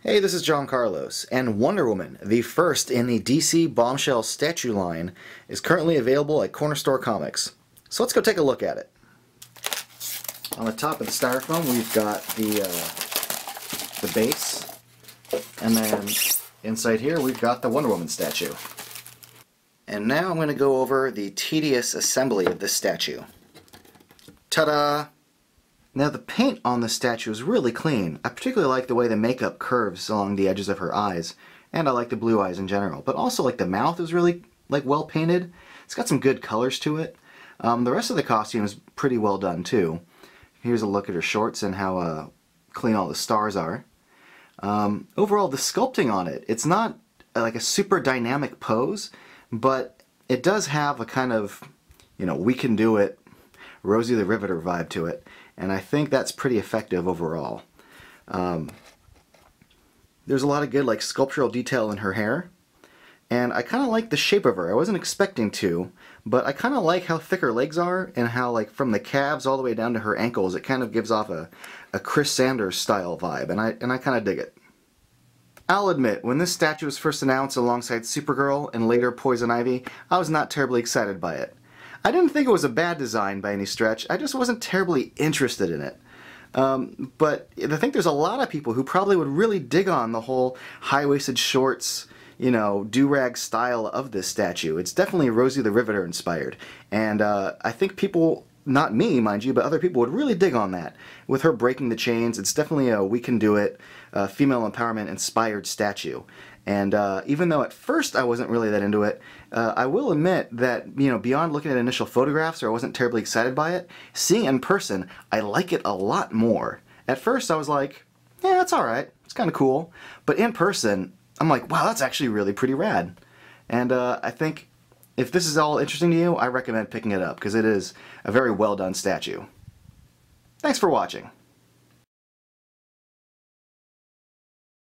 Hey, this is John Carlos, and Wonder Woman, the first in the DC Bombshells statue line, is currently available at Corner Store Comics. So let's go take a look at it. On the top of the styrofoam, we've got the base, and then inside here we've got the Wonder Woman statue. And now I'm going to go over the tedious assembly of this statue. Ta-da! Now the paint on the statue is really clean. I particularly like the way the makeup curves along the edges of her eyes, and I like the blue eyes in general. But also like the mouth is really well painted. It's got some good colors to it. The rest of the costume is pretty well done too. Here's a look at her shorts and how clean all the stars are. Overall, the sculpting on it, it's not like a super dynamic pose, but it does have a kind of, we can do it, Rosie the Riveter vibe to it. And I think that's pretty effective overall. There's a lot of good sculptural detail in her hair, and I kind of like the shape of her. I wasn't expecting to, but I kind of like how thick her legs are, and how from the calves all the way down to her ankles, it kind of gives off a Chris Sanders style vibe, and I kind of dig it. I'll admit, when this statue was first announced alongside Supergirl and later Poison Ivy, I was not terribly excited by it. I didn't think it was a bad design by any stretch, I just wasn't terribly interested in it. But I think there's a lot of people who probably would really dig on the whole high-waisted shorts, do-rag style of this statue. It's definitely Rosie the Riveter inspired, and I think people, not me mind you, but other people would really dig on that. With her breaking the chains, it's definitely a we can do it, female empowerment inspired statue. And even though at first I wasn't really that into it, I will admit that, beyond looking at initial photographs or I wasn't terribly excited by it, seeing it in person, I like it a lot more. At first I was like, yeah, that's alright, it's kind of cool. But in person, I'm like, wow, that's actually really pretty rad. And I think if this is all interesting to you, I recommend picking it up, because it is a very well done statue. Thanks for watching.